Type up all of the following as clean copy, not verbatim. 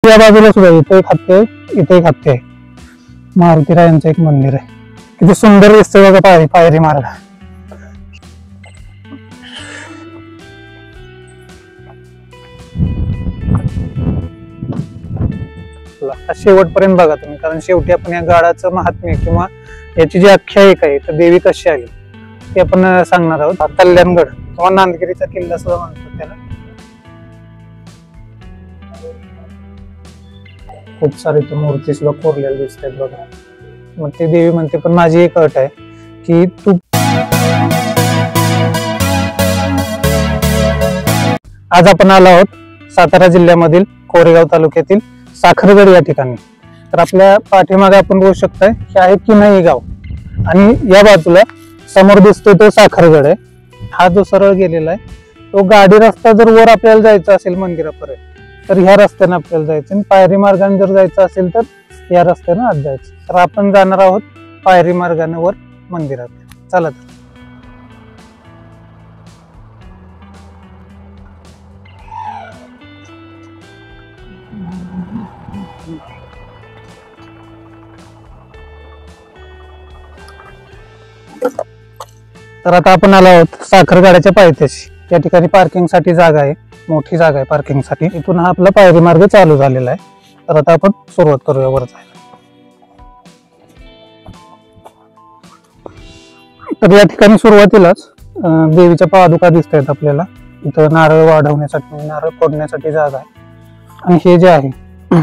या बाजूला सुद्धा इथे खाते, इथे खाते. मारुतीरायांचं एक मंदिर आहे. किती सुंदर दिसतंय बघा पायरी मार्ग. शेवटपर्यंत बघा तुम्ही, कारण शेवटी आपण या गडाचं महात्म्य किंवा याची जी आख्यायिका आहे तर देवी कशी आली ते आपण सांगणार आहोत. कल्याणगड किंवा नांदगिरीचा किल्ला सुद्धा म्हणतात त्याला. खूप सारे मूर्ती सुद्धा कोरलेल्या दिसत आहेत बघा. मग ते देवी म्हणते पण माझी एक अट आहे की तू आज आपण आलो आहोत सातारा जिल्ह्यामधील कोरेगाव तालुक्यातील साखरगड या ठिकाणी. तर आपल्या पाठीमागे आपण बघू शकताय हे आहे की नाही गाव, आणि या बाजूला समोर दिसतोय तो साखरगड आहे. हा जो सरळ गेलेला आहे तो गाडी रस्ता जर वर आपल्याला जायचा असेल मंदिरापर्यंत तर ह्या रस्त्याने आपल्याला जायचं, आणि पायरी मार्गाने जर जायचं असेल तर या रस्त्याने आत जायचं. तर आपण जाणार आहोत पायरी मार्गाने वर मंदिरात. चला तर आता आपण आलो आहोत साखरगडाच्या पायथ्याशी. या ठिकाणी पार्किंग साठी जागा आहे, मोठी जागा आहे पार्किंग साठी. इथून हा आपला पायरी मार्ग चालू झालेला आहे. तर आता आपण सुरुवात करूया वर जायला. तर या ठिकाणी सुरुवातीलाच देवीच्या पादुका दिसत आहेत आपल्याला. इथं नारळ वाढवण्यासाठी, नारळ फोडण्यासाठी जागा आहे. आणि हे जे आहे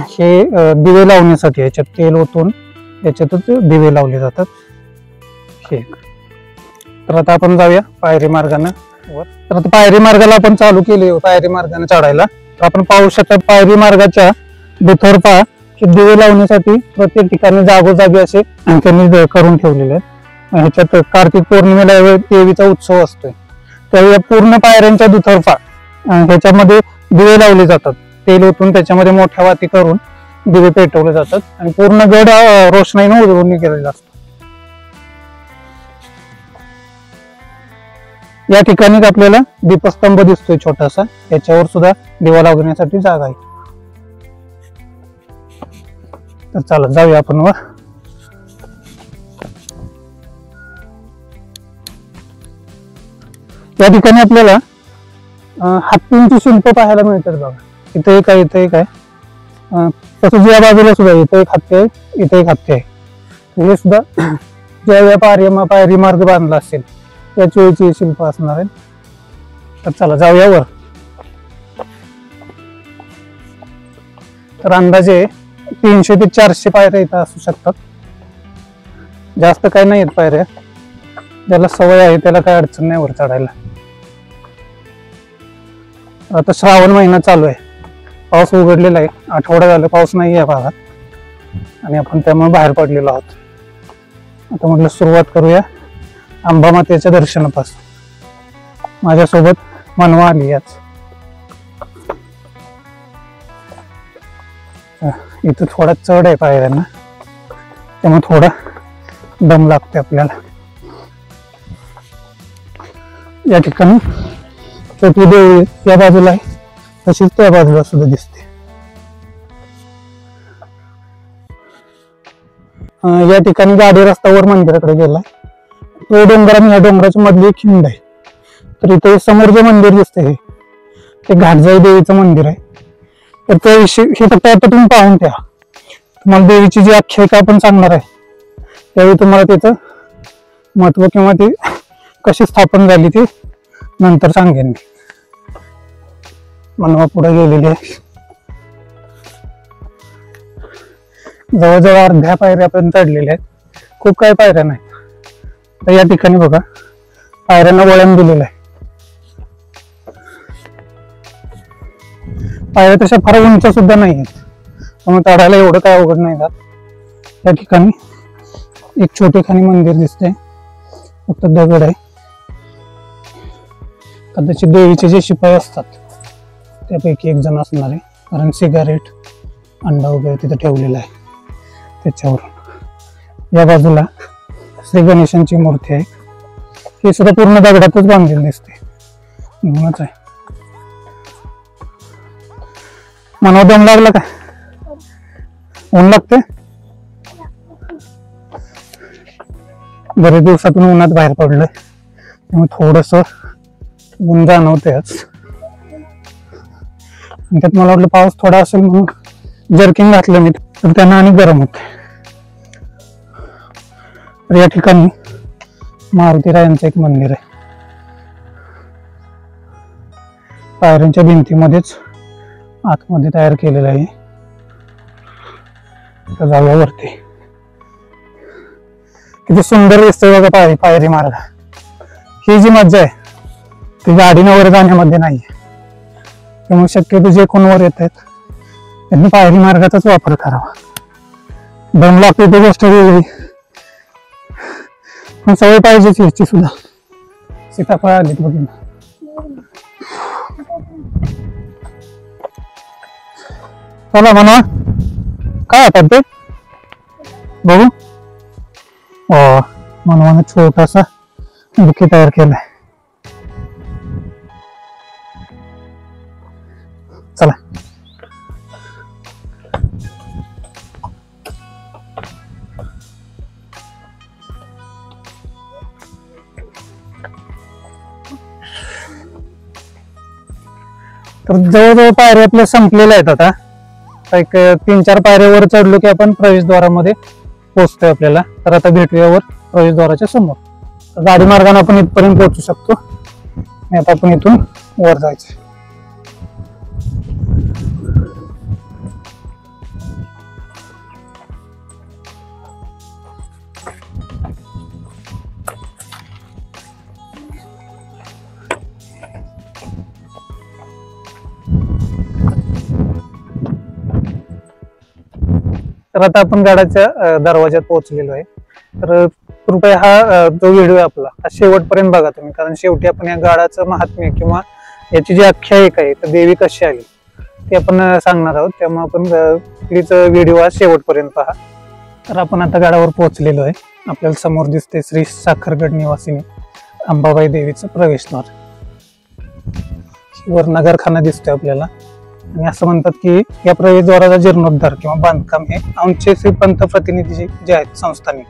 हे दिवे लावण्यासाठी, याच्यात तेल ओतून याच्यातच दिवे लावले जातात. हे तर आता आपण जाऊया पायरी मार्गाने वर. तर आता पायरी मार्गाला आपण चालू केली पायरी मार्गाने चढायला. तर आपण पाहू शकता पायरी मार्गाच्या दुतर्फा हे दिवे लावण्यासाठी प्रत्येक ठिकाणी जागोजागी असे त्यांनी करून ठेवलेले आहेत. ह्याच्यात कार्तिक पौर्णिमेला देवीचा उत्सव असतोय त्यावेळी पूर्ण पायऱ्यांच्या दुतर्फा ह्याच्यामध्ये दिवे लावले जातात. तेल ओतून त्याच्यामध्ये मोठ्या वाती करून दिवे पेटवले जातात आणि पूर्ण गड रोषणाईने उजळून गेलेला असतो. या ठिकाणी आपल्याला दीपस्तंभ दिसतोय छोटासा, त्याच्यावर सुद्धा दिवा लावण्यासाठी जागा आहे. तर चला जाऊया आपण वर. या ठिकाणी आपल्याला हत्तींची शिल्प पाहायला मिळतात बघा. इथे एक आहे, इथे एक आहे. तसंच या बाजूला सुद्धा इथे एक हत्ती आहे, इथे एक हत्ती आहे. हे सुद्धा ज्या पायरी मार्ग बांधला असेल त्याच वेळीची शिल्प असणार आहे. तर चला जाऊया वर. तर अंदाजे 300 ते 400 पायऱ्या इथं असू शकतात. जास्त काही नाही आहेत पायऱ्या. ज्याला सवय आहे त्याला काही अडचण नाही वर चढायला. आता श्रावण महिना चालू आहे, पाऊस उघडलेला आहे. आठवडा झाला पाऊस नाही आहे भागात आणि आपण त्यामुळे बाहेर पडलेलो आहोत. आता म्हटलं सुरुवात करूया अंबामातेच्या दर्शनापासून. माझ्यासोबत मनवा आली आज. इथं थोडा चढ आहे पायऱ्यांना, त्यामुळे थोडा दम लागते आपल्याला. या ठिकाणी छोटी देवी या बाजूला आहे, तशीच त्या बाजूला सुद्धा दिसते. या ठिकाणी गाडी रस्त्यावर मंदिराकडे गेलाय. तो डोंगर आणि या डोंगराच्या मधली एक खिंड आहे. तर इथे समोर जे मंदिर दिसते ते घाटजाई देवीचं मंदिर आहे. तर त्याविषयी हे फक्त आता तुम्ही पाहून ठेवा. तुम्हाला देवीची जी आख्यायिका आपण सांगणार आहे त्यावेळी तुम्हाला त्याचं महत्व किंवा ती कशी स्थापन झाली ते नंतर सांगेन मी. मनवा पुढे गेलेली आहे. जवळजवळ अर्ध्या पायऱ्यापर्यंत चढलेल्या आहेत. खूप काही पायऱ्या नाही. तर या ठिकाणी बघा पायऱ्यांना वळण दिलेलं आहे. पायऱ्या तशा फार उंच सुद्धा नाही आहेत, त्यामुळे चढायला एवढं काय अवघड नाही जात. या ठिकाणी एक छोटेखानी मंदिर दिसतंय, फक्त दगड आहे. कदाचित देवीचे जे शिपाई असतात त्यापैकी एक जण असणार आहे, कारण सिगारेट अंडा वगैरे तिथे ठेवलेला आहे त्याच्यावर. या बाजूला श्री गणेशांची मूर्ती आहे. ही सुद्धा पूर्ण दगडातच बांधलेली दिसते. म्हणूनच आहे. मनवा दम लागला का? ऊन लागते. बरेच दिवसातून उन्हात बाहेर पडलंय त्यामुळे थोडस ऊन जाणवतेच. त्यात मला वाटलं पाऊस थोडा असेल म्हणून जर्किंग घातलं मी, तर त्यांना आणि गरम होते. तर या ठिकाणी मारुतीरायांचं एक मंदिर आहे. पायऱ्यांच्या भिंतीमध्येच आतमध्ये तयार केलेलं आहे. जाऊया वरती. किती सुंदर दिसतोय बघा पायरी मार्ग. ही जी मज्जा आहे ती गाडीनं वर जाण्यामध्ये नाहीये. त्यामुळे शक्यतो जे कोण वर येत आहेत त्यांनी पायरी मार्गाचाच वापर करावा. दम लागते ती गोष्ट वेगळी, पण सवय पाहिजेच याची सुद्धा. सीताफळ आलीत बघून. चला म्हणा काय आता ते बघू. म्हणून छोटासा बुके तयार केलाय. चला तर जवळजवळ पायऱ्या आपल्या संपलेल्या आहेत. आता एक 3-4 पायऱ्यावर चढलो की आपण प्रवेशद्वारामध्ये पोहोचतोय आपल्याला. तर आता भेटूया वर प्रवेशद्वाराच्या समोर. गाडी मार्गाने आपण इथपर्यंत पोहोचू शकतो. आता आपण इथून वर जायचं. तर आता आपण गडाच्या दरवाज्यात पोहोचलेलो आहे. तर कृपया हा जो व्हिडिओ आहे आपला हा शेवटपर्यंत बघा तुम्ही, कारण शेवटी आपण या गडाचं महात्म्य किंवा याची जी आख्यायिका आहे तर देवी कशी आली ते आपण सांगणार आहोत. त्यामुळे आपण प्लीज व्हिडिओ हा शेवटपर्यंत पहा. तर आपण आता गडावर पोहोचलेलो आहे. आपल्याला समोर दिसते श्री साखरगड निवासिनी अंबाबाई देवीचं प्रवेशद्वार. वर नगरखाना दिसतोय आपल्याला. आणि असं म्हणतात की या प्रवेशद्वाराचा जीर्णोद्धार किंवा बांधकाम हे आमचे श्री पंत प्रतिनिधी जे आहेत संस्थानिक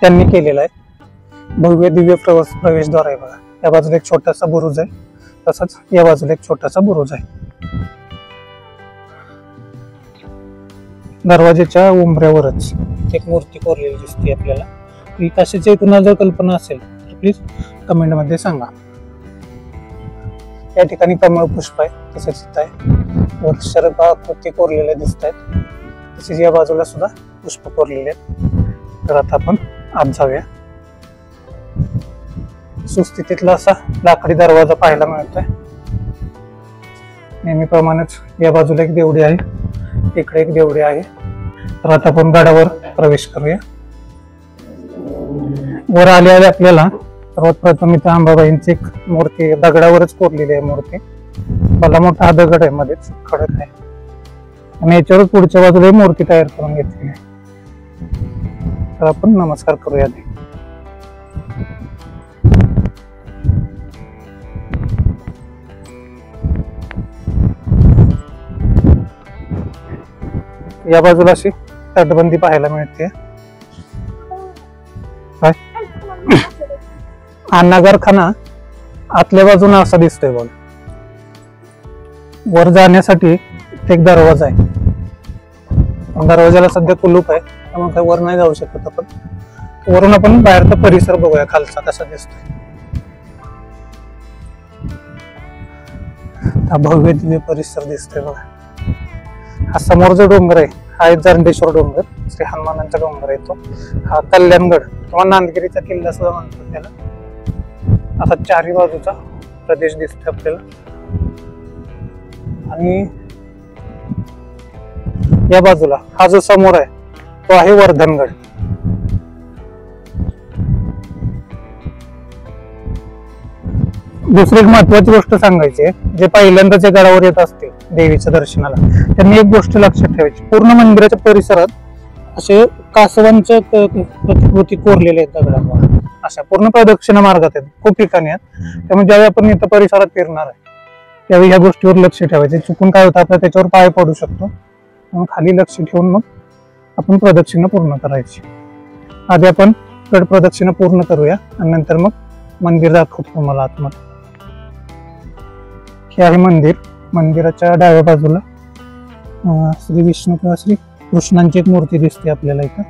त्यांनी केलेलं आहे. भव्य दिव्य प्रवेशद्वार आहे बघा. या बाजूला एक छोटासा बुरुज आहे, तसंच या बाजूला एक छोटासा बुरुज आहे. दरवाजेच्या उंबऱ्यावरच एक मूर्ती कोरलेली दिसते आपल्याला. ही कशाची कुणाला जर कल्पना असेल तर प्लीज कमेंट मध्ये सांगा. या ठिकाणी कमळ पुष्प आहे, तसेच इथं आहे. वर शरद आकृती कोरलेल्या दिसत आहेत, तसेच या बाजूला सुद्धा पुष्प कोरलेले आहेत. तर आता आपण आत जाऊया. सुस्थितीतला असा लाकडी दरवाजा पाहायला मिळतोय. नेहमीप्रमाणेच या बाजूला एक देवडी आहे, इकडे एक देवडी आहे. तर आता आपण गडावर प्रवेश करूया. वर आले आपल्याला सर्वात प्रथम इथं अंबाबाईंची एक मूर्ती दगडावरच कोरलेली आहे. मूर्ती भला मोठा हा दगड आहे, मध्येच खडक आहे. आणि याच्यावरच पुढच्या बाजूला मूर्ती तयार करून घेतली आहे. तर आपण नमस्कार करूया. या बाजूला अशी तटबंदी पाहायला मिळते. हा नगरखाना आतल्या बाजूने असा दिसतोय बघ. वर जाण्यासाठी एक दरवाजा आहे. दरवाजाला सध्या कुलूप आहे, त्यामुळे काही वर नाही जाऊ शकत आपण. वरून आपण बाहेरचा परिसर बघूया खालचा कसा दिसतोय. हा भव्य दिव्य परिसर दिसतोय बघा. हा समोर जो डोंगर आहे हा आहे जरंडेश्वर डोंगर, श्री हनुमानांचा डोंगर आहे तो. हा कल्याणगड किंवा नांदगिरीचा किल्ला सुद्धा म्हणतात त्याला. असा चारी बाजूचा प्रदेश दिसतोय आपल्याला. आणि या बाजूला हा जो समोर आहे तो आहे वर्धनगड. दुसरी एक महत्वाची गोष्ट सांगायची आहे, जे पहिल्यांदाच या गडावर येत असतील देवीच्या दर्शनाला त्यांनी एक गोष्ट लक्षात ठेवायची. पूर्ण मंदिराच्या परिसरात असे कासवांच्या प्रतिकृती कोरलेल्या आहेत दगडांवर. अशा पूर्ण प्रदक्षिणा मार्गात आहेत, खूप ठिकाणी आहेत. त्यामुळे ज्यावेळी आपण इथं परिसरात फिरणार आहे त्यावेळी ह्या गोष्टीवर लक्ष ठेवायचे. चुकून काय होतं आपल्याला त्याच्यावर पाय पडू शकतो, खाली लक्ष ठेवून मग आपण प्रदक्षिणा पूर्ण करायची. आधी आपण गड प्रदक्षिणा पूर्ण करूया आणि नंतर मग मंदिर दाखवतो तुम्हाला आतमध्ये. हे आहे मंदिर. मंदिराच्या डाव्या बाजूला श्री विष्णू किंवा श्री कृष्णांची एक मूर्ती दिसते आपल्याला इथं.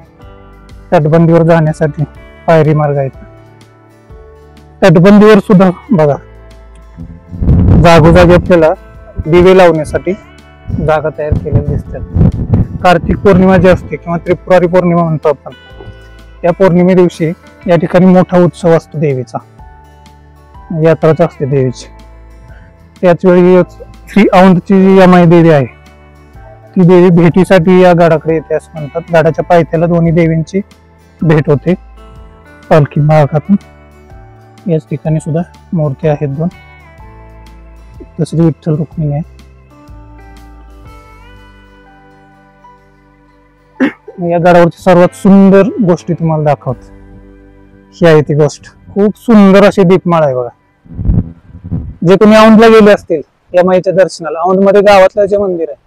तटबंदीवर जाण्यासाठी पायरी मार्ग आहे. तटबंदीवर सुद्धा बघा जागोजागी आपल्याला दिवे लावण्यासाठी जागा तयार केलेली दिसतात. कार्तिक पौर्णिमा जी असते किंवा त्रिपुरारी पौर्णिमा म्हणतो आपण, त्या पौर्णिमे दिवशी या ठिकाणी मोठा उत्सव असतो देवीचा, यात्राच असते देवीची. त्याच वेळी श्री औंधची जी यमाई देवी आहे ती देवी भेटीसाठी या गडाकडे येते असं म्हणतात. गडाच्या पायथ्याला दोन्ही देवींची भेट होते पालखी मार्गातून. याच ठिकाणी सुद्धा मूर्ती आहेत दोन. श्री विठ्ठल रुक्मिणी आहे. या गडावरची सर्वात सुंदर गोष्टी तुम्हाला दाखवतो. ही आहे ती गोष्ट. खूप सुंदर अशी दीपमाळ आहे बघा. जे तुम्ही औंधला गेले असतील या माईच्या दर्शनाला, औंध मध्ये गावातलं जे मंदिर आहे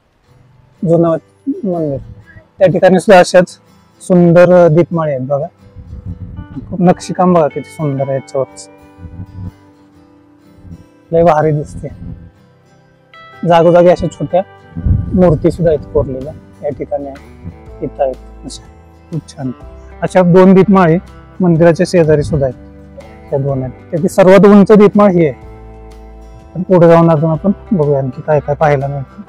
जुनं मंदिर, त्या ठिकाणी सुद्धा अशाच सुंदर दीपमाळी आहेत बघा. खूप नक्षीकाम बघा किती सुंदर आहे याच्यावरच. लय भारी दिसते. जागोजागी अशा छोट्या मूर्ती सुद्धा आहेत कोरलेल्या या ठिकाणी इथं आहेत. अशा खूप छान अशा दोन दीपमाळी मंदिराच्या शेजारी सुद्धा आहेत. त्या दोन आहेत. त्याची सर्वात उंच दीपमाळ ही आहे. पुढे जाऊन अजून आपण बघूया आणखी काय काय पाहायला मिळतं.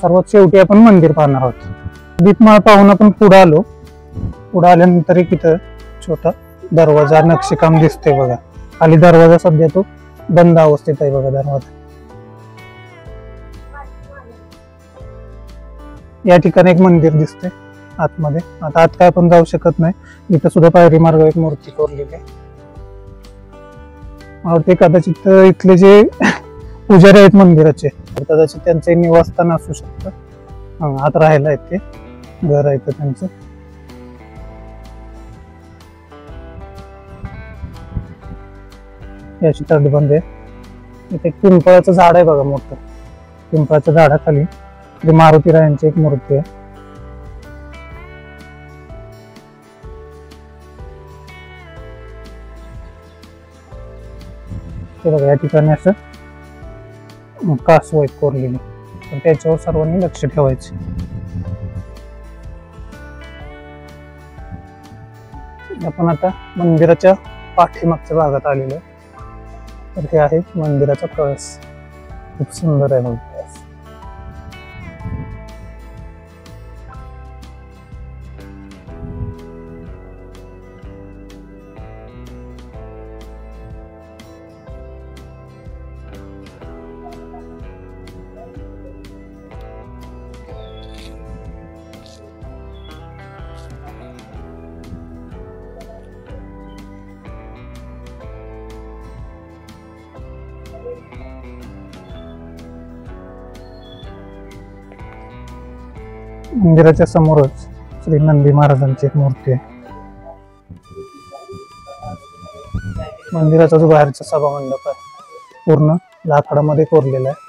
सर्वात शेवटी आपण मंदिर पाहणार आहोत. दीपमाळ पाहून आपण पुढे आलो. पुढे आल्यानंतर एक इथं छोटा दरवाजा नक्षीकाम दिसते बघा. खाली दरवाजा सध्या तो बंद अवस्थेत आहे बघा दरवाजा. या ठिकाणी एक मंदिर दिसते आतमध्ये. आता आत काय आपण जाऊ शकत नाही. इथं सुद्धा पायरी मार्ग एक मूर्ती कोरलेली आहे. ते कदाचित इथले जे पुजारी आहेत मंदिराचे, कदाचित त्यांचे निवासस्थान असू शकतं. आत राहायला आहेत ते, घर आहे त्यांचं. याची तटबंद आहे. इथे एक पिंपळाचं झाड आहे बघा मोठं. पिंपळाच्या झाडाखाली मारुती रायांची एक मूर्ती आहे. ते बघा या ठिकाणी असं कासव आहेत कोरलेली, तर त्याच्यावर सर्वांनी लक्ष ठेवायचे. आपण आता मंदिराच्या पाठीमागच्या भागात आलेलो आहे. तर हे आहे मंदिराचा कळस. खूप सुंदर आहे बघा. मंदिराच्या समोरच श्री नंदी महाराजांची एक मूर्ती आहे. मंदिराचा जो बाहेरचा सभा मंडप आहे पूर्ण लाकडामध्ये कोरलेला आहे.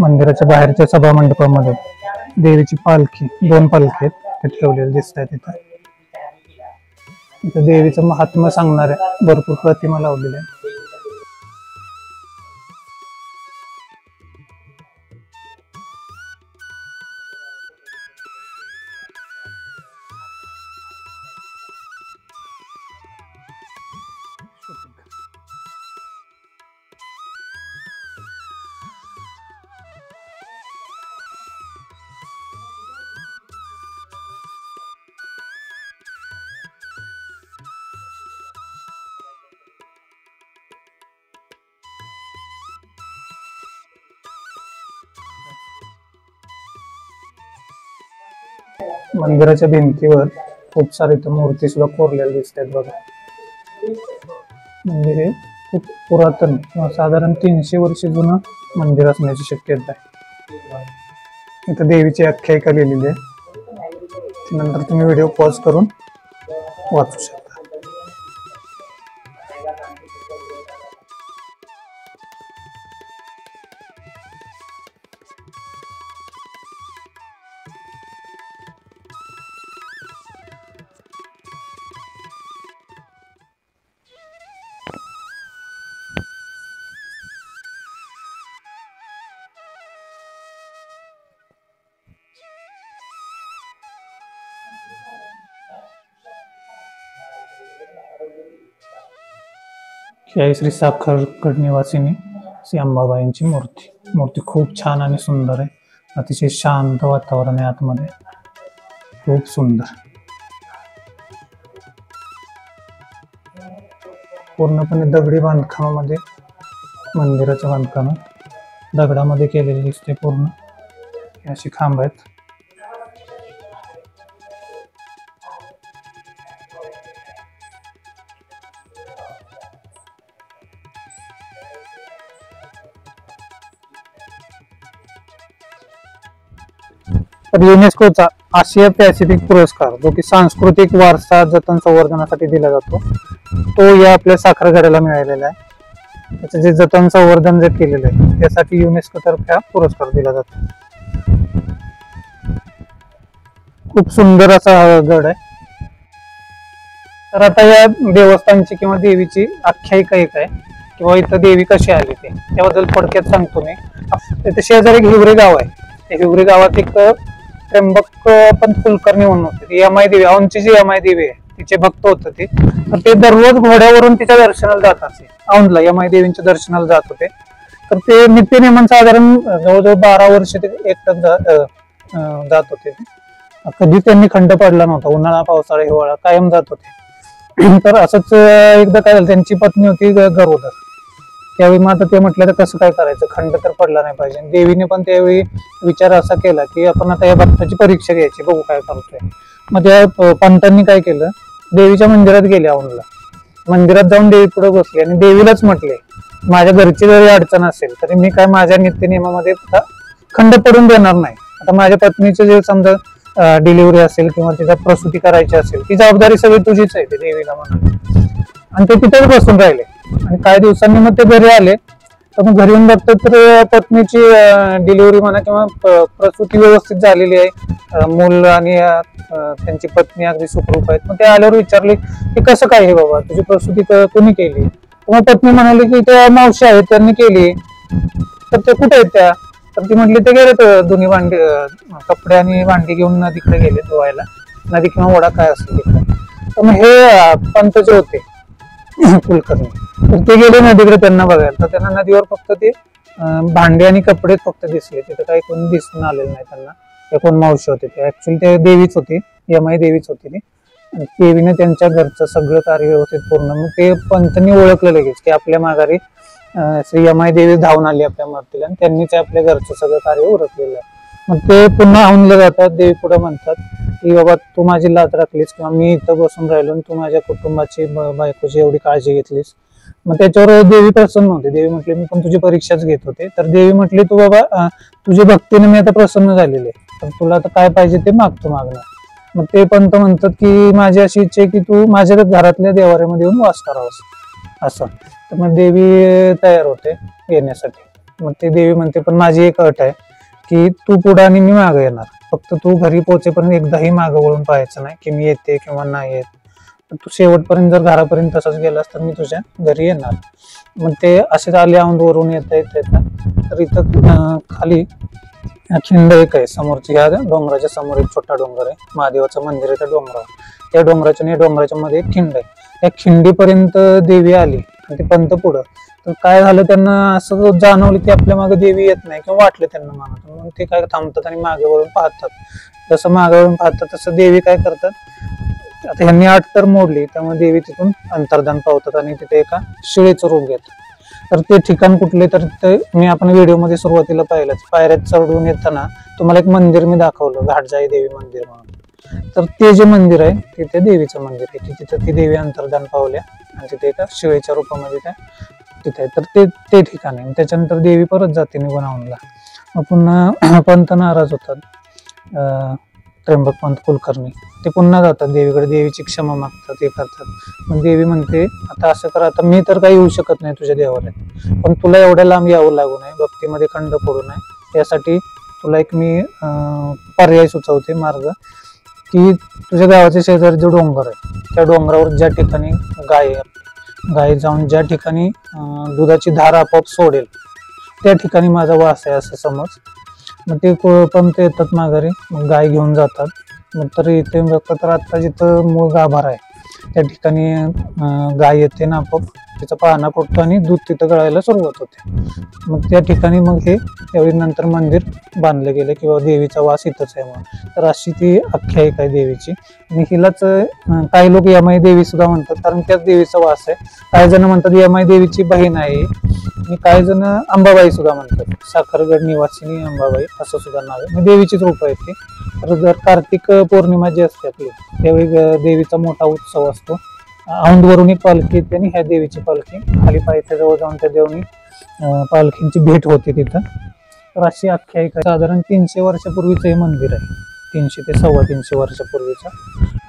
मंदिराच्या बाहेरच्या सभा मंडपामध्ये देवीची पालखी, दोन पालखी आहेत ते ठेवलेले दिसत आहेत. इथं देवीचं महात्म्य सांगणाऱ्या भरपूर प्रतिमा लावलेल्या आहेत. मंदिराच्या भिंतीवर खूप सारे मूर्ती सुद्धा कोरलेल्या दिसतात बघा. मंदिर हे खूप पुरातन किंवा साधारण 300 वर्ष जुनं मंदिर असण्याची शक्यता आहे. इथं देवीची आख्यायिका लिहिलेली आहे. नंतर तुम्ही व्हिडिओ पॉज करून वाचू शकता. ही आहे श्री साखरगड निवासिनी श्री अंबाबाईंची मूर्ती खूप छान आणि सुंदर आहे. अतिशय शांत वातावरण आहे आतमध्ये, खूप सुंदर. पूर्णपणे दगडी बांधकामामध्ये मंदिराचं बांधकाम दगडामध्ये केलेले दिसते. पूर्ण अशी खांब आहेत. तर युनेस्कोचा आशिया पॅसिफिक पुरस्कार जो की सांस्कृतिक वारसा जतन संवर्धनासाठी दिला जातो, तो या आपल्या साखरगडाला मिळालेला आहे. त्याचं जे जतन संवर्धन जे केलेलं आहे त्यासाठी युनेस्को तर्फे हा पुरस्कार दिला जातो. खूप सुंदर असा हा गड आहे. तर आता या देवस्थानची किंवा देवीची आख्यायिका एक आहे, किंवा इथं देवी कशी आली ते त्याबद्दल थोडक्यात सांगतो मी. तिथे शेजारी एक हिवरे गाव आहे. त्या हिवरे गावात एक त्र्यंबकपंत कुलकर्णी म्हणून होते. यमाई देवी, औंधची जी यमाई देवी आहे तिचे भक्त होते ते. तर ते दररोज घोड्यावरून तिच्या दर्शनाला जात असे. औंधला यमाई देवींच्या दर्शनाला जात होते. तर ते नित्यनेमान साधारण जवळजवळ 12 वर्ष ते एकटाच जात होते. कधी त्यांनी खंड पडला नव्हता. उन्हाळा, पावसाळा, हिवाळा कायम जात होते. तर असंच एकदा काय झालं, त्यांची पत्नी होती गरोदर. त्यावेळी मग आता ते म्हटलं तर कसं काय करायचं, खंड तर पडला नाही पाहिजे. देवीने पण त्यावेळी विचार असा केला की आपण आता या भक्ताची परीक्षा घ्यायची, बघू काय करतोय. मग त्या पंतांनी काय केलं, देवीच्या मंदिरात गेले औंधला. मंदिरात जाऊन देवी पुढे बसले आणि देवीलाच म्हटले, माझ्या घरची जरी अडचण असेल तरी मी काय माझ्या नित्यनियमामध्ये खंड पडून देणार नाही. आता माझ्या पत्नीचे जे समजा डिलिव्हरी असेल किंवा तिचा प्रसूती करायची असेल, ती जबाबदारी सगळी तुझीच आहे, ते देवीला म्हणा. आणि ते तिथेच बसून राहिले. आणि काही दिवसांनी मग ते घरी आले. तर मग घरी येऊन बघतात तर पत्नीची डिलिव्हरी म्हणा किंवा प्रसूती व्यवस्थित झालेली आहे. मूल आणि त्यांची पत्नी अगदी सुखरूप आहेत. मग ते आल्यावर विचारले की कसं काय हे बाबा, तुझी प्रसूती कोणी केली? मग पत्नी म्हणाली की त्या मावशी आहेत त्यांनी केली. तर ते कुठे आहेत त्या? तर ती म्हटली ते गेले दोन्ही भांडी, कपडे आणि भांडी घेऊन नदीकडे गेले धुवायला. नदी किंवा ओढा काय असेल तिकडे. तर मग हे पंत जे होते कुलकर्णी, तर ते गेले नदीकडे त्यांना बघायला. तर त्यांना नदीवर फक्त ते भांडे आणि कपडे फक्त दिसले. तिथे काही कोणी दिसून आलेलं नाही त्यांना. ते कोण मावशी होते ते ऍक्च्युअली ते देवीच होती, यमाई देवीच होती ती. देवीने त्यांच्या घरचं सगळं कार्य व्यवस्थित पूर्ण. मग ते पंतनी ओळखलं लगेच की आपल्या माघारी श्री यमाई देवी धावून आली आपल्या मूर्तीला, आणि त्यांनीच आपल्या घरचं सगळं कार्य उरकलेलं आहे. मग ते पुन्हा औंधला जातात. देवी पुढे म्हणतात की बाबा तू माझी लाज राखलीस किंवा मी इथं बसून राहिलो आणि तू माझ्या कुटुंबाची बायकोची एवढी काळजी घेतलीस. मग त्याच्यावर देवी प्रसन्न होते. देवी म्हटली मी पण तुझी परीक्षाच घेत होते. तर देवी म्हटली तू बाबा तुझ्या भक्तीने मी आता प्रसन्न झालेले, तर तुला आता काय पाहिजे ते मागतो मागणं. मग ते पंत म्हणतात की माझी अशी इच्छा आहे की तू माझ्या घरातल्या देवाऱ्यामध्ये येऊन वास करावास असं. तर मग देवी तयार होते येण्यासाठी. मग ते देवी म्हणते पण माझी एक अट आहे की तू पुढे आणि मी मागे येणार, फक्त तू घरी पोहोचेपर्यंत एकदाही मागं वळून पाहायचं नाही की मी येते किंवा नाही येत. तू शेवटपर्यंत जर घरापर्यंत तसंच गेलास तर मी तुझ्या घरी येणार. मग ते असेच आले औंधवरून येता. तर इथं खाली खिंड एक आहे समोरची, ह्या डोंगराच्या समोर एक छोटा डोंगर आहे, महादेवाचं मंदिर आहे त्या डोंगरावर. त्या डोंगराच्या आणि डोंगराच्या मध्ये एक खिंड आहे. त्या खिंडीपर्यंत देवी आली आणि ते पंत पुढं. तर काय झालं, त्यांना असं जाणवलं की आपल्या मागे देवी येत नाही किंवा वाटलं त्यांना मागं. म्हणून ते काय थांबतात आणि मागे वळून पाहतात. जसं मागे वळून पाहतात तसं देवी काय करतात, आता ह्यांनी आठ तर मोडली, त्यामुळे देवी तिथून अंतर्धान पावतात आणि तिथे एका शिळेचं रूप घेतात. तर ते ठिकाण कुठले, तर ते मी आपण व्हिडिओमध्ये सुरुवातीला पाहिलंच, पायऱ्यात चढून येताना तुम्हाला एक मंदिर मी दाखवलं, घाटजाई देवी मंदिर म्हणून. तर ते जे मंदिर आहे तिथे देवीचं मंदिर आहे की तिथे ती देवी अंतर्धान पावल्या आणि तिथे एका शिळेच्या रूपामध्ये त्या तिथे आहे. तर ते ठिकाण आहे. त्याच्यानंतर देवी परत जाते निघून औंधला. मग पुन्हा पंत नाराज होतात, त्र्यंबकपंत कुलकर्णी. ते पुन्हा जातात देवीकडे, देवीची क्षमा मागतात, हे करतात. मग देवी म्हणते आता असं कर, आता मी तर काही येऊ शकत नाही तुझ्या देवालयात, पण तुला एवढ्या लांब यावं लागू नये, भक्तीमध्ये खंड पडू नये, त्यासाठी तुला एक मी पर्याय सुचवते मार्ग, की तुझ्या गावाच्या शेजारी जो डोंगर आहे त्या डोंगरावर ज्या ठिकाणी गाय जाऊन ज्या ठिकाणी दुधाची धार आपोआप सोडेल त्या ठिकाणी माझा वास आहे असं समज. मग ते पंत येतात माघारी, मग गाय घेऊन जातात. मग तर इथे बघतात तर आता जिथं मूळ गाभारा आहे त्या ठिकाणी गाय येते ना आपोआप तिचा पाहणा फुटतो आणि दूध तिथं गळायला सुरुवात होते. मग त्या ठिकाणी मग हे त्यावेळी नंतर मंदिर बांधलं गेलं किंवा देवीचा वास इथंच आहे म्हणून. तर अशी ती आख्यायिका आहे देवीची. आणि हिलाच काही लोक यमाई देवी सुद्धा म्हणतात, कारण त्याच देवीचा वास आहे. काही जण म्हणतात यमाई देवीची बहीण आहे, आणि काही जण अंबाबाई सुद्धा म्हणतात. साखरगड निवासिनी अंबाबाई असं सुद्धा नाव आहे. देवीचीच रूप आहेत ती. तर जर कार्तिक पौर्णिमा जी असते आपली, त्यावेळी देवीचा मोठा उत्सव असतो. औंधवरून एक पालखी येते आणि ह्या देवीची पालखी खाली पायथ्याजवळ जाऊन त्या देवनी पालखींची भेट होते तिथं. तर अशी आख्यायिका. साधारण 300 वर्षापूर्वीचं हे मंदिर आहे, 300 ते 350 वर्षापूर्वीचं.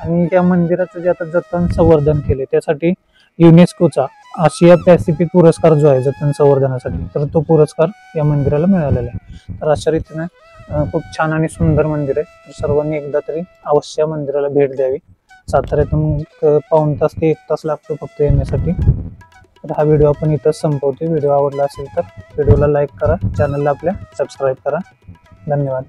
आणि या मंदिराचं जे आता जतन संवर्धन केले त्यासाठी युनेस्कोचा आशिया पॅसिफिक पुरस्कार जो आहे जतन संवर्धनासाठी, तर तो पुरस्कार या मंदिराला मिळालेला आहे. तर अशा रीतीने खूप छान आणि सुंदर मंदिर आहे. तर सर्वांनी एकदा तरी अवश्य मंदिराला भेट द्यावी. साताऱ्यातून पाऊण तास ते 1 तास लागतो फक्त येण्यासाठी. तर हा व्हिडिओ आपण इथंच संपवतो. व्हिडिओ आवडला असेल तर व्हिडिओला लाईक करा, चॅनलला आपल्या सबस्क्राईब करा. धन्यवाद.